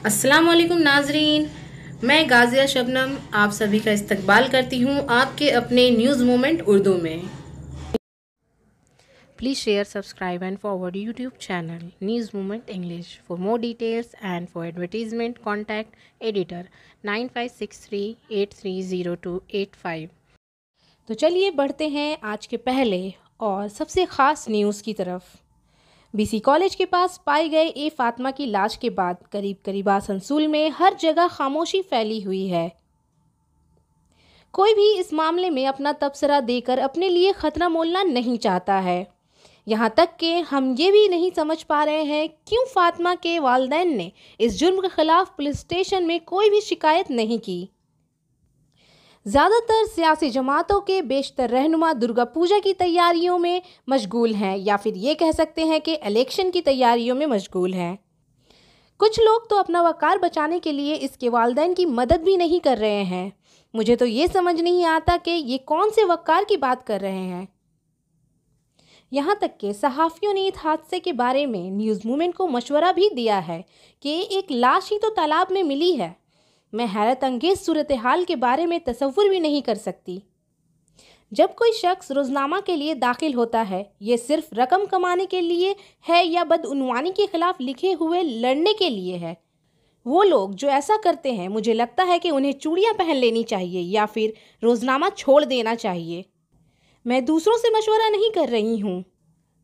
अस्सलाम वालेकुम नाजरीन, मैं गाजिया शबनम आप सभी का इस्तकबाल करती हूँ आपके अपने न्यूज़ मोमेंट उर्दू में। Please share, subscribe and forward YouTube channel news moment English. For more details and for advertisement contact editor 9563830285। तो चलिए बढ़ते हैं आज के पहले और सबसे ख़ास न्यूज़ की तरफ। बीसी कॉलेज के पास पाए गए ए फातिमा की लाश के बाद करीब आसनसोल में हर जगह खामोशी फैली हुई है। कोई भी इस मामले में अपना तबसरा देकर अपने लिए खतरा मोलना नहीं चाहता है। यहाँ तक कि हम ये भी नहीं समझ पा रहे हैं क्यों फातिमा के वालिदैन ने इस जुर्म के खिलाफ पुलिस स्टेशन में कोई भी शिकायत नहीं की। ज़्यादातर सियासी जमातों के बेशतर रहनुमा दुर्गा पूजा की तैयारियों में मशगूल हैं, या फिर ये कह सकते हैं कि इलेक्शन की तैयारियों में मशगूल हैं। कुछ लोग तो अपना वक़ार बचाने के लिए इसके वालिदैन की मदद भी नहीं कर रहे हैं। मुझे तो ये समझ नहीं आता कि ये कौन से वक़ार की बात कर रहे हैं। यहाँ तक कि सहाफ़ियों ने इस हादसे के बारे में न्यूज़ मूवमेंट को मशवरा भी दिया है कि एक लाश ही तो तालाब में मिली है। मैं हैरत अंगेज़ सूरत हाल के बारे में तसव्वुर भी नहीं कर सकती। जब कोई शख्स रोज़नामा के लिए दाखिल होता है, ये सिर्फ रकम कमाने के लिए है या बदउनवानी के ख़िलाफ़ लिखे हुए लड़ने के लिए है। वो लोग जो ऐसा करते हैं, मुझे लगता है कि उन्हें चूड़ियाँ पहन लेनी चाहिए या फिर रोज़नामा छोड़ देना चाहिए। मैं दूसरों से मशवरा नहीं कर रही हूँ,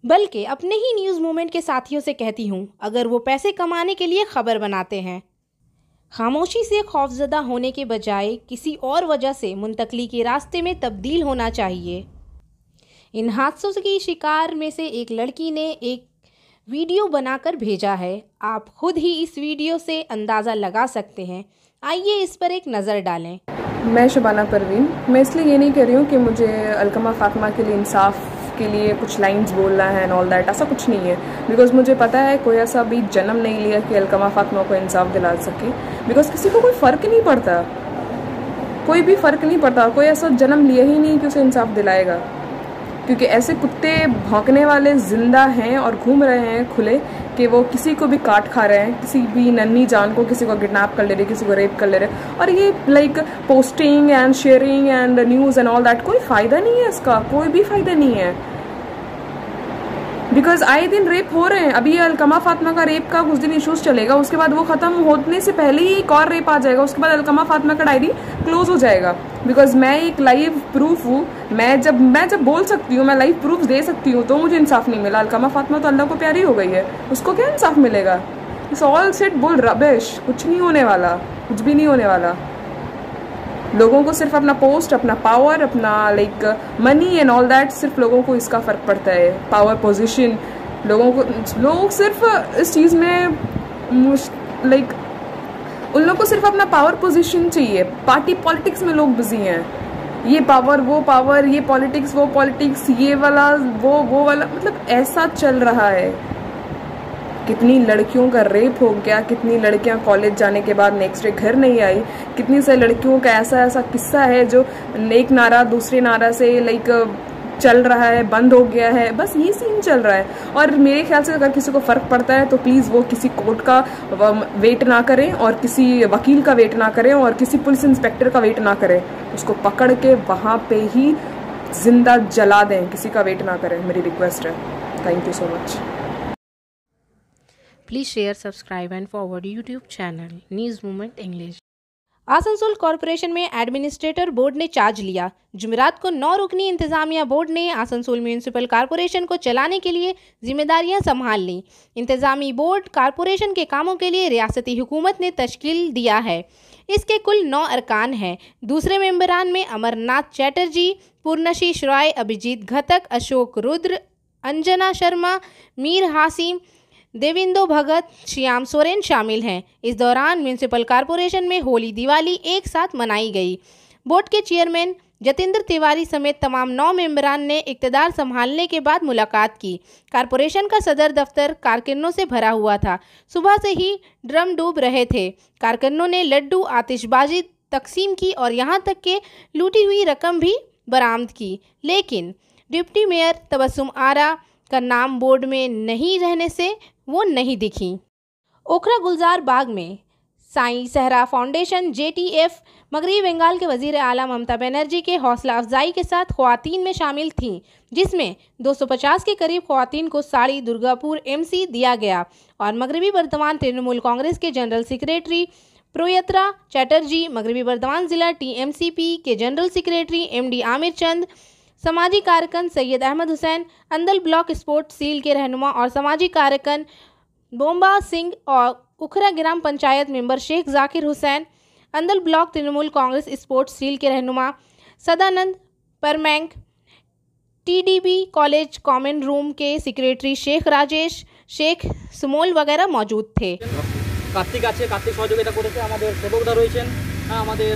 बल्कि अपने ही न्यूज़ मूवमेंट के साथियों से कहती हूँ, अगर वो पैसे कमाने के लिए ख़बर बनाते हैं, खामोशी से खौफजदा होने के बजाय किसी और वजह से मुंतकली के रास्ते में तब्दील होना चाहिए। इन हादसों की शिकार में से एक लड़की ने एक वीडियो बनाकर भेजा है। आप खुद ही इस वीडियो से अंदाज़ा लगा सकते हैं। आइए इस पर एक नज़र डालें। मैं शबाना परवीन। मैं इसलिए ये नहीं कह रही हूँ कि मुझे अलकमा फातिमा के लिए इंसाफ के लिए कुछ लाइंस बोलना है एंड ऑल दैट, ऐसा कुछ नहीं है। बिकॉज मुझे पता है कोई ऐसा भी जन्म नहीं लिया कि अलकमा फातिमा को इंसाफ दिला सके। बिकॉज किसी को कोई फ़र्क नहीं पड़ता, कोई भी फ़र्क नहीं पड़ता, कोई ऐसा जन्म लिया ही नहीं कि उसे इंसाफ दिलाएगा। क्योंकि ऐसे कुत्ते भौंकने वाले ज़िंदा हैं और घूम रहे हैं खुले कि वो किसी को भी काट खा रहे हैं, किसी भी नन्ही जान को, किसी को किडनैप कर ले रहे, किसी को रेप कर ले रहे। और ये like posting and sharing and news and all that, कोई फ़ायदा नहीं है इसका, कोई भी फ़ायदा नहीं है। बिकॉज आए दिन रेप हो रहे हैं। अभी ये अलकमा फातिमा का रेप का कुछ दिन इशूज़ चलेगा, उसके बाद वो ख़त्म होने से पहले ही एक और रेप आ जाएगा, उसके बाद अलकमा फातिमा का डायरी क्लोज हो जाएगा। बिकॉज मैं एक लाइव प्रूफ हूँ। मैं जब बोल सकती हूँ, मैं लाइव प्रूफ दे सकती हूँ, तो मुझे इंसाफ नहीं मिला। अलकमा फातिमा तो अल्लाह को प्यारी हो गई है, उसको क्या इंसाफ मिलेगा? It's all set bull rubbish. कुछ नहीं होने वाला, कुछ भी नहीं होने वाला। लोगों को सिर्फ अपना पोस्ट, अपना पावर, अपना like money and all that, सिर्फ लोगों को इसका फ़र्क पड़ता है। पावर, पोजीशन, लोग सिर्फ इस चीज़ में लाइक उन लोगों को सिर्फ अपना पावर पोजीशन चाहिए। पार्टी पॉलिटिक्स में लोग बिजी हैं। ये पावर, ये पॉलिटिक्स, वो पॉलिटिक्स, ये वाला, वो वाला, मतलब ऐसा चल रहा है। कितनी लड़कियों का रेप हो गया, कितनी लड़कियां कॉलेज जाने के बाद नेक्स्ट डे घर नहीं आई, कितनी सारी लड़कियों का ऐसा किस्सा है जो एक नारा दूसरे नारा से लाइक चल रहा है, बंद हो गया है। बस ये सीन चल रहा है। और मेरे ख्याल से अगर किसी को फ़र्क पड़ता है तो प्लीज़ वो किसी कोर्ट का वेट ना करें और किसी वकील का वेट ना करें और किसी पुलिस इंस्पेक्टर का वेट ना करें। उसको पकड़ के वहाँ पे ही जिंदा जला दें, किसी का वेट ना करें। मेरी रिक्वेस्ट है। Thank you so much. Please share, subscribe and forward YouTube channel news movement English. Asansol corporation में एडमिनिस्ट्रेटर बोर्ड ने चार्ज लिया। जुमेरात को 9 रुकनी इंतजामिया बोर्ड ने आसनसोल म्यूनिसिपल कॉरपोरेशन को चलाने के लिए जिम्मेदारियां संभाल लीं। इंतजामी बोर्ड कॉरपोरेशन के कामों के लिए रियासती हुकूमत ने तश्कील दिया है। इसके कुल 9 अरकान हैं। दूसरे मेंबरान में अमरनाथ चैटर्जी, पूर्णशीष रॉय, अभिजीत घटक, अशोक रुद्र, अंजना शर्मा, मीर हासिम, देविंदो भगत, श्याम सोरेन शामिल हैं। इस दौरान म्यूनिसिपल कॉरपोरेशन में होली दिवाली एक साथ मनाई गई। बोर्ड के चेयरमैन जतेंद्र तिवारी समेत तमाम 9 मेंबरान ने इक़्तिदार संभालने के बाद मुलाकात की। कॉरपोरेशन का सदर दफ्तर कारकुनों से भरा हुआ था। सुबह से ही ड्रम डूब रहे थे। कारकुनों ने लड्डू, आतिशबाजी तकसीम की और यहाँ तक कि लूटी हुई रकम भी बरामद की। लेकिन डिप्टी मेयर तबस्सुम आरा का नाम बोर्ड में नहीं रहने से वो नहीं दिखी। ओखरा गुलजार बाग में साईं सहरा फाउंडेशन JTF मगरबी बंगाल के वजीर आला ममता बनर्जी के हौसला अफजाई के साथ ख्वातीन में शामिल थीं, जिसमें 250 के करीब ख्वातीन को साड़ी दुर्गापुर MC दिया गया और मगरबी बर्दवान तृणमूल कांग्रेस के जनरल सेक्रेटरी प्रोयत्रा चैटर्जी, मगरबी बर्दवान जिला TMCP के general secretary MD Amir Chand, समाजी कारकन Syed Ahmed Hussain, Andal block sport cell के रहनुमा और समाजी कारकन बोम्बा सिंह और Ukhra gram panchayat member Sheikh Zakir Hussain, Andal block Trinamool Congress sports cell के रहनुमा Sadanand Paramanik, TDB college common room के सेक्रेटरी शेख राजेश, शेख सुमोल वगैरह मौजूद थे। कार्तिक আছে, कार्तिक সহযোগিতা করেছে, আমাদের সেবকদা রয়েছেন, আমাদের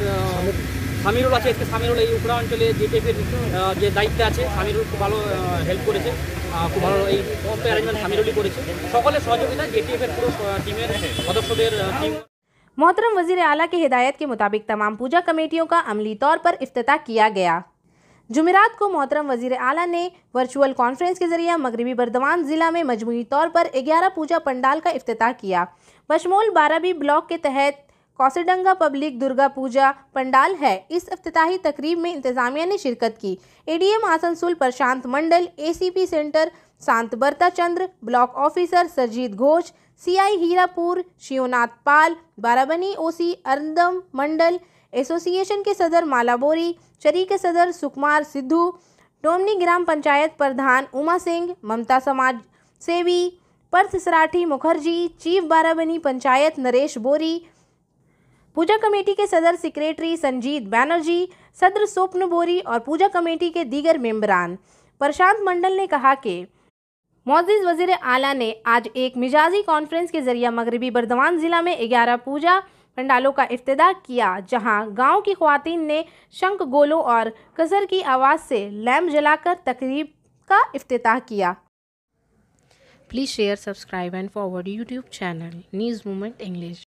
সামিরুল আছে, আজকে সামিরুল এই উপরা অঞ্চলে JTF-এর যে দায়িত্বে আছে, সামিরুল খুব ভালো হেল্প করেছে, খুব ভালো এই সমস্ত অ্যারেঞ্জমেন্ট সামিরুলই করেছে। সকলের সহযোগিতা JTF-এর পুরো টিমের সদস্যদের টিম। मोहतरम वज़ीर आला की हिदायत के मुताबिक तमाम पूजा कमेटियों का अमली तौर पर इफ्तिताह किया गया। जुमेरात को मोहतरम वज़ीर आला ने वर्चुअल कॉन्फ्रेंस के जरिए मगरबी बर्दवान ज़िला में मजमूई तौर पर 11 पूजा पंडाल का इफ्तिताह किया। बशमूल 12 ब्लॉक के तहत कौसडंगा पब्लिक दुर्गा पूजा पंडाल है। इस इफ्तिताही तकरीब में इंतज़ामिया ने शिरकत की। ADM Asansol Prashant Mandal, ACP centre Shanta Brata Chandra, block officer Surajit Ghosh, CI Hirapur Shivnath Pal, Barabani OC Ardam Mandal, association के सदर मालाबोरी, शरीक सदर सुकुमार सिद्धू, डोमनी ग्राम पंचायत प्रधान उमा सिंह, ममता समाज सेवी पर्थ सराठी मुखर्जी, चीफ बाराबनी पंचायत नरेश बोरी, पूजा कमेटी के सदर सेक्रेटरी संजीत बैनर्जी, सदर स्वप्न बोरी और पूजा कमेटी के दीगर मेंबरान। प्रशांत मंडल ने कहा कि मोअज़्ज़िज़ वज़ीर आला ने आज एक मिजाजी कॉन्फ्रेंस के जरिए मगरबी बर्दवान ज़िला में 11 पूजा पंडालों का इफ्तिताह किया, जहां गांव की ख्वातीन ने शंख गोलों और कसर की आवाज़ से लैम्प जलाकर तकरीब का इफ्तिताह किया। Please share, subscribe and forward YouTube channel news movement English.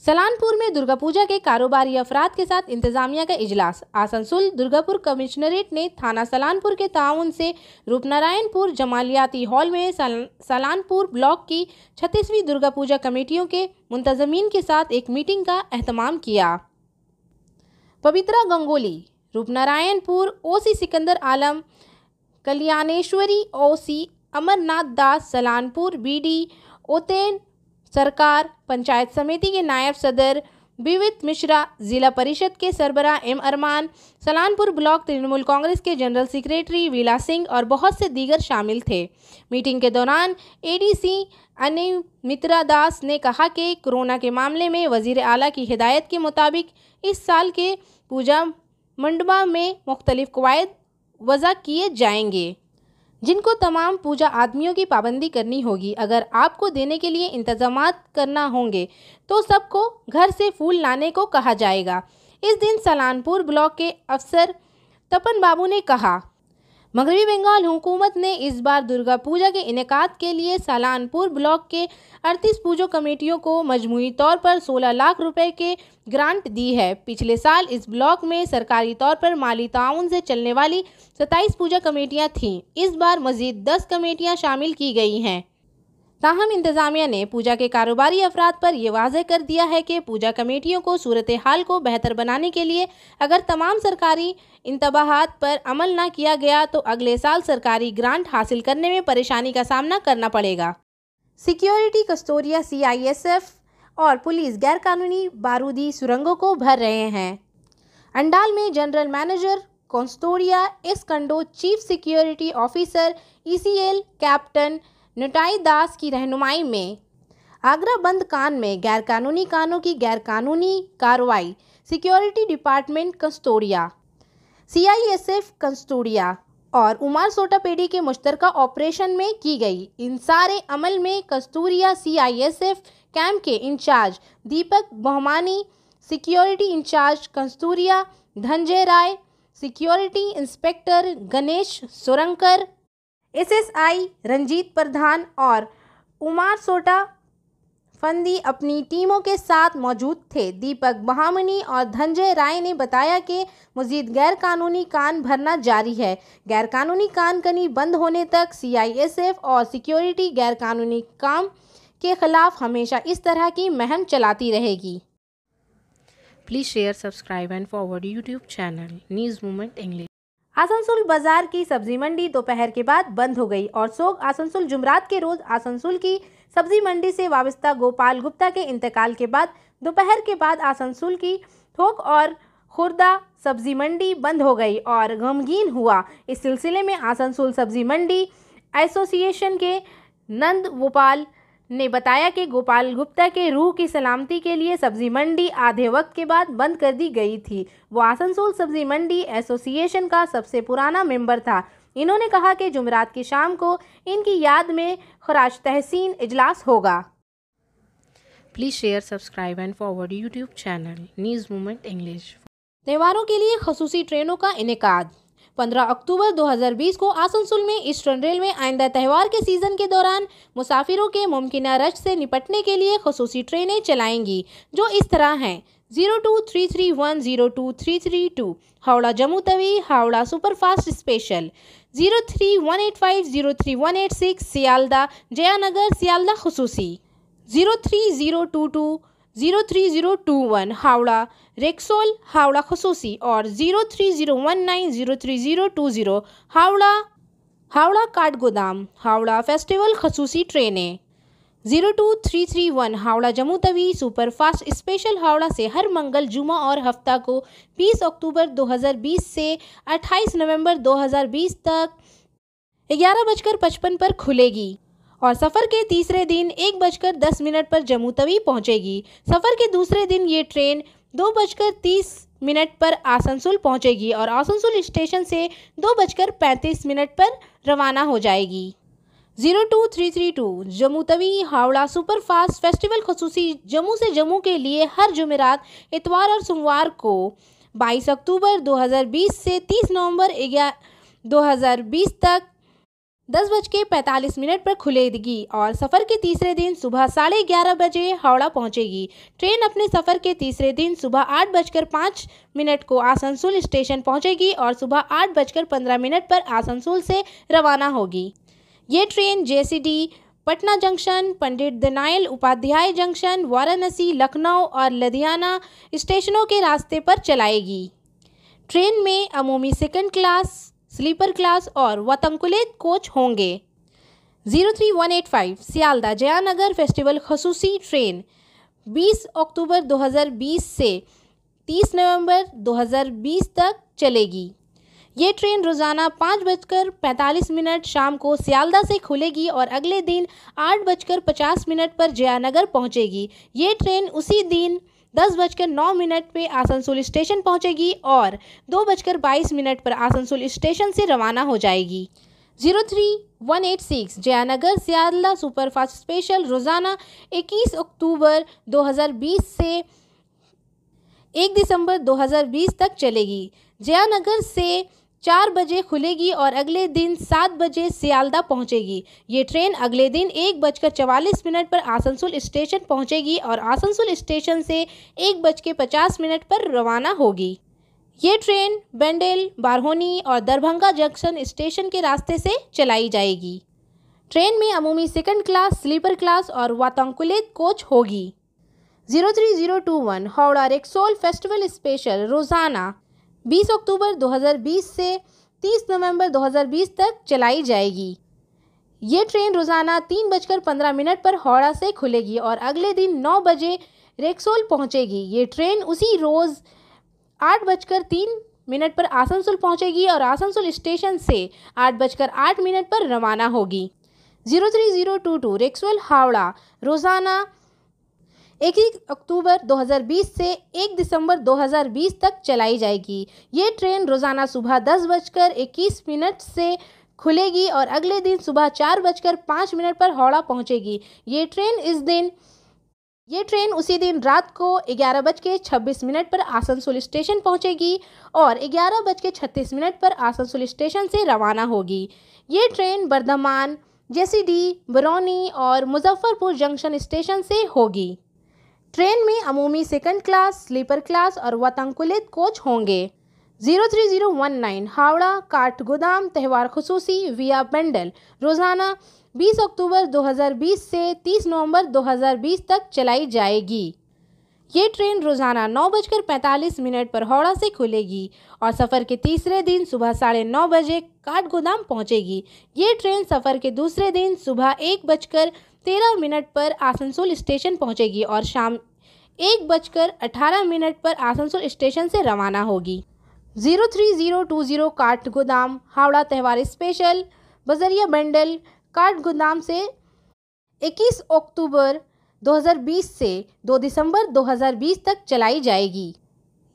Salanpur में दुर्गा पूजा के कारोबारी अफराद के साथ इंतजामिया का इजलास। आसनसोल दुर्गापुर कमिश्नरेट ने थाना सलानपुर के ताउन से रूपनारायणपुर जमालियाती हॉल में सलानपुर ब्लॉक की 36वीं दुर्गा पूजा कमेटियों के मुंतजमीन के साथ एक मीटिंग का एहतमाम किया। पवित्रा गंगोली, रूपनारायणपुर OC सिकंदर आलम, कल्याणेश्वरी OC अमरनाथ दास, सलानपुर BD ओतेन सरकार, पंचायत समिति के नायब सदर विवित मिश्रा, जिला परिषद के सरबरा M अरमान, सलानपुर ब्लॉक तृणमूल कांग्रेस के जनरल सेक्रेटरी वीला सिंह और बहुत से दीगर शामिल थे। मीटिंग के दौरान ADC अनिमित्रा दास ने कहा कि कोरोना के मामले में वज़ीर आला की हिदायत के मुताबिक इस साल के पूजा मंडपा में मुख्तलिफ कवायद वज़ा किए जाएंगे, जिनको तमाम पूजा आदमियों की पाबंदी करनी होगी। अगर आपको देने के लिए इंतजामात करना होंगे तो सबको घर से फूल लाने को कहा जाएगा। इस दिन सलानपुर ब्लॉक के अफसर तपन बाबू ने कहा, मगरबी बंगाल हुकूमत ने इस बार दुर्गा पूजा के इनेकाद के लिए सलानपुर ब्लॉक के 38 पूजा कमेटियों को मजमूई तौर पर 16 लाख रुपए के ग्रांट दी है। पिछले साल इस ब्लॉक में सरकारी तौर पर माली ताउन से चलने वाली 27 पूजा कमेटियां थीं। इस बार मजीद 10 कमेटियां शामिल की गई हैं। ताहम इंतज़ामिया ने पूजा के कारोबारी अफराद पर यह वाज़ेह कर दिया है कि पूजा कमेटियों को सूरत हाल को बेहतर बनाने के लिए अगर तमाम सरकारी इंतबाहात पर अमल ना किया गया तो अगले साल सरकारी ग्रांट हासिल करने में परेशानी का सामना करना पड़ेगा। सिक्योरिटी कस्तूरिया CISF और पुलिस गैरकानूनी बारूदी सुरंगों को भर रहे हैं। अंडाल में जनरल मैनेजर कस्तूरिया एस कंडो, chief security officer ECL captain Nitai Das की रहनुमाई में आगरा बंद कान में गैरकानूनी कानों की गैरकानूनी कार्रवाई security department Kasturia, CISF Kasturia और उमार सोटापेडी के मुश्तरका ऑपरेशन में की गई। इन सारे अमल में कस्तूरिया CISF कैंप के incharge Deepak Bahmani, security incharge Kasturia Dhananjay Rai, security inspector Ganesh Sorankar, SSI Ranjit Pradhan और उमार सोटा फंदी अपनी टीमों के साथ मौजूद थे। दीपक बहामनी और धनंजय राय ने बताया कि मजीद गैरकानूनी कान भरना जारी है। गैरकानूनी कान कनी बंद होने तक CISF और सिक्योरिटी गैरकानूनी काम के खिलाफ हमेशा इस तरह की मुहिम चलाती रहेगी। Please share, subscribe and forward YouTube channel News Movement English। Asansol बाजार की सब्जी मंडी दोपहर के बाद बंद हो गई और सोग आसनसोल जुमरात के रोज आसनसोल की सब्जी मंडी से वाबस्ता गोपाल गुप्ता के इंतकाल के बाद दोपहर के बाद आसनसोल की थोक और खुर्दा सब्जी मंडी बंद हो गई और गमगीन हुआ। इस सिलसिले में आसनसोल सब्जी मंडी एसोसिएशन के नंद गोपाल ने बताया कि गोपाल गुप्ता के रूह की सलामती के लिए सब्जी मंडी आधे वक्त के बाद बंद कर दी गई थी। वो आसनसोल सब्जी मंडी एसोसिएशन का सबसे पुराना मेंबर था। इन्होंने कहा कि जुमरात की शाम को इनकी याद में खराज तहसीन इजलास होगा। Please share, subscribe and forward YouTube channel news movement English. त्योहारों के लिए खसूसी ट्रेनों का इनेकाद। 15 अक्टूबर 2020 को आसनसोल में ईस्टर्न रेलवे आइंदा त्यौहार के सीज़न के दौरान मुसाफिरों के मुमकिना रश से निपटने के लिए खसूसी ट्रेनें चलाएंगी, जो इस तरह हैं: 0233102332 हावड़ा जम्मू तवी हावड़ा सुपरफास्ट स्पेशल, 0318503186 सियालदा जयानगर सियालदा खसूसी, 03022-03021 हावड़ा रेक्सोल हावड़ा खसूसी और 03019-03020 हावड़ा काठगोदाम हावड़ा फेस्टिवल खसूसी ट्रेनें। 02331 हावड़ा जम्मू तवी सुपरफास्ट स्पेशल हावड़ा से हर मंगल, जुमा और हफ्ता को 20 अक्टूबर 2020 से 28 नवंबर 2020 तक 11:55 पर खुलेगी और सफ़र के तीसरे दिन 1:10 पर जम्मू तवी पहुंचेगी। सफ़र के दूसरे दिन ये ट्रेन 2:30 पर आसनसोल पहुंचेगी और आसनसोल स्टेशन से 2:35 पर रवाना हो जाएगी। 02332 जम्मू तवी हावड़ा सुपरफास्ट फेस्टिवल खसूसी जम्मू से जम्मू के लिए हर जुमेरात, इतवार और सोमवार को 22 अक्टूबर 2020 से 30 नवंबर 2020 तक 10:45 पर खुलेगी और सफ़र के तीसरे दिन सुबह 11:30 बजे हावड़ा पहुंचेगी। ट्रेन अपने सफ़र के तीसरे दिन सुबह 8:05 को आसनसोल स्टेशन पहुंचेगी और सुबह 8:15 पर आसनसोल से रवाना होगी। ये train जेसीडी Patna junction, Pandit Deendayal Upadhyay junction, Varanasi, Lucknow और लुधियाना स्टेशनों के रास्ते पर चलाएगी। ट्रेन में अमूमी सेकंड क्लास, स्लीपर क्लास और वातानुकूलित कोच होंगे। 03185 सियालदा जयानगर फेस्टिवल खसूसी ट्रेन 20 अक्टूबर 2020 से 30 नवंबर 2020 तक चलेगी। ये ट्रेन रोज़ाना 5:45 शाम को सियालदा से खुलेगी और अगले दिन 8:50 पर जयानगर पहुंचेगी। ये ट्रेन उसी दिन 10:09 पे आसनसोल स्टेशन पहुंचेगी और 2:22 पर आसनसोल स्टेशन से रवाना हो जाएगी। 03186 जयानगर सियालदा सुपरफास्ट स्पेशल रोज़ाना 21 अक्टूबर 2020 से 1 दिसंबर 2020 तक चलेगी। जयानगर से 4 बजे खुलेगी और अगले दिन 7 बजे सियालदा पहुंचेगी। ये ट्रेन अगले दिन 1:44 पर आसनसोल स्टेशन पहुंचेगी और आसनसोल स्टेशन से 1:50 पर रवाना होगी। ये ट्रेन बेंडेल, बारहोनी और दरभंगा जंक्शन स्टेशन के रास्ते से चलाई जाएगी। ट्रेन में अमूमी सेकंड क्लास, स्लीपर क्लास और वातानुकूलित कोच होगी। 03021 हावड़ा रेक्सोल फेस्टिवल स्पेशल रोज़ाना 20 अक्टूबर 2020 से 30 नवंबर 2020 तक चलाई जाएगी। ये ट्रेन रोज़ाना 3:15 पर हावड़ा से खुलेगी और अगले दिन 9 बजे रेक्सोल पहुंचेगी। ये ट्रेन उसी रोज़ 8:03 पर आसनसोल पहुंचेगी और आसनसोल स्टेशन से 8:08 पर रवाना होगी। 03022 रेक्सोल हावड़ा रोज़ाना 1 अक्टूबर 2020 से 1 दिसंबर 2020 तक चलाई जाएगी। ये ट्रेन रोज़ाना सुबह 10:21 से खुलेगी और अगले दिन सुबह 4:05 पर हावड़ा पहुंचेगी। ये ट्रेन उसी दिन रात को 11:26 पर आसनसोल स्टेशन पहुंचेगी और 11:36 पर आसनसोल स्टेशन से रवाना होगी। ये ट्रेन बर्धमान, जेसीडी, बरौनी और मुजफ्फरपुर जंक्शन स्टेशन से होगी। ट्रेन में अमूमी सेकंड क्लास, स्लीपर क्लास और वातानुकूलित कोच होंगे। 03019 हावड़ा काठगोदाम त्यौहार खसूसी विया बेंडल रोज़ाना 20 अक्टूबर 2020 से 30 नवंबर 2020 तक चलाई जाएगी। ये ट्रेन रोज़ाना 9:45 पर हावड़ा से खुलेगी और सफ़र के तीसरे दिन सुबह 9:30 बजे काठगोदाम पहुंचेगी। ये ट्रेन सफ़र के दूसरे दिन सुबह 1:13 पर आसनसोल स्टेशन पहुंचेगी और शाम 1:18 पर आसनसोल स्टेशन से रवाना होगी। 03020 काठगोदाम हावड़ा त्यौहार स्पेशल बजरिया बंडल काठगोदाम से 21 अक्टूबर 2020 से 2 दिसंबर 2020 तक चलाई जाएगी।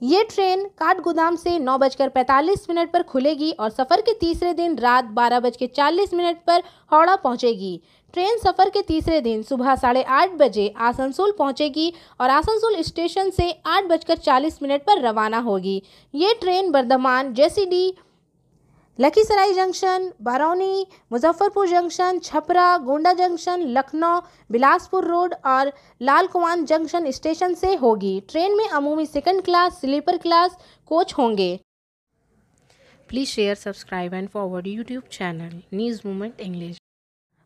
ये ट्रेन काठगोदाम से 9:45 पर खुलेगी और सफ़र के तीसरे दिन रात 12:40 पर हावड़ा पहुंचेगी। ट्रेन सफ़र के तीसरे दिन सुबह 8:30 बजे आसनसोल पहुंचेगी और आसनसोल स्टेशन से 8:40 पर रवाना होगी। ये train Bardhaman, Jasidih, Lakhisarai junction, Barauni, Muzaffarpur junction, Chhapra, Gonda junction, Lucknow, Bilaspur road और लालकुआन जंक्शन स्टेशन से होगी। ट्रेन में अमूमी second class, sleeper class coach होंगे। Please share, subscribe and forward YouTube channel news movement English.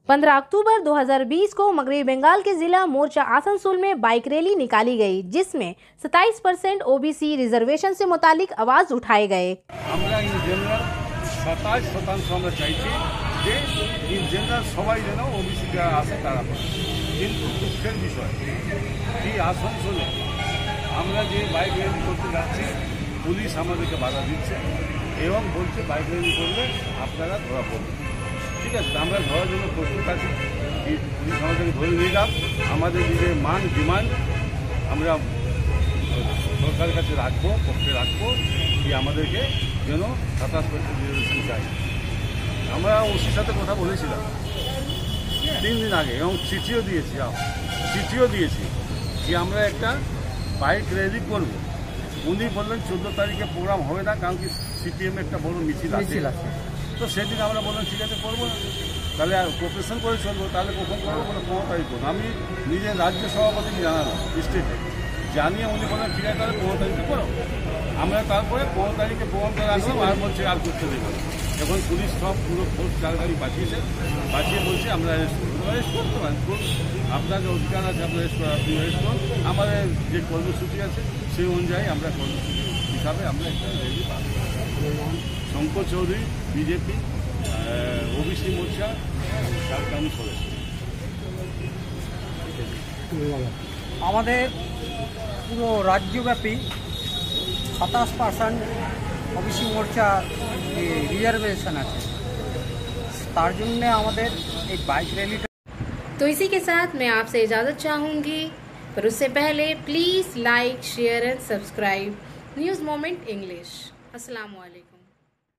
15 October 2020 को मगरबी बंगाल के जिला मोर्चा आसनसोल में बाइक रैली निकाली गई, जिसमें 27% ओबीसी रिजर्वेशन से मुतालिक आवाज़ उठाए गए। 27% আমরা চাইছি যে ইন জেনারেল সবাই যেন ওবিসি যারা আছে তারা পায়। কিন্তু দুঃখের বিষয় এই আসানসোলে আমরা যে বাইক র্যালি করতে যাচ্ছি পুলিশ আমাদেরকে বাধা দিচ্ছে এবং বলছে বাইক র্যালি করলে আপনারা ধরা পড়বেন। ঠিক আছে, আমরা ধরার জন্য প্রস্তুত আছি। পুলিশ আমাদেরকে ধরে নিয়ে যান, আমাদের যে মান ডিমান্ড আমরা সরকারের কাছে রাখবো, পক্ষে রাখবো যে আমাদেরকে যেন 27% রিজার্ভেশন চাই। আমরা ওসির সাথে কথা বলেছিলাম 3 দিন আগে এবং চিঠিও দিয়েছি যে আমরা একটা বাইক র্যালি করব। উনি বললেন 14 তারিখে প্রোগ্রাম হবে না, কারণ কি সিপিএম একটা বড় মিছিল আছে। তো সেদিন আমরা বললাম ঠিক আছে করবো না, তাহলে আর কোঅপারেশন করে চলবো। তাহলে কখন করবো, বলে 15 তারিখ করবো। আমি নিজের রাজ্য সভাপতিকে জানালাম স্টেটে, জানিয়ে উনি বললেন ঠিক আছে তাহলে 15 তারিখে করো। আমরা তারপরে 15 তারিখে প্রোগ্রাম করে আসলাম, আর বলছে আর করতে দেবো। এখন পুলিশ সব পুরো ফোর্স 4 গাড়ি বাঁচিয়ে বলছে আমরা অ্যারেস্ট করতে পারেন, আপনার যে অধিকার আছে আপনার আপনি অ্যারেস্ট করুন। আমাদের যে কর্মসূচি আছে সেই অনুযায়ী আমরা কর্মসূচি হিসাবে আমরা একটা রেডি পাবো। শঙ্কর চৌধুরী, বিজেপি, ওবিসি মোর্চা, ঝাড়খণ্ড প্রদেশ। আমাদের পুরো রাজ্যব্যাপী 27% ওবিসি মোর্চা যে রিজার্ভেশন আছে, তার জন্য আমাদের এই বাইক रैली। तो इसी के साथ मैं आपसे इजाज़त चाहूँगी, पर उससे पहले please like, share and subscribe news moment English. अस्सलाम वालेकुम।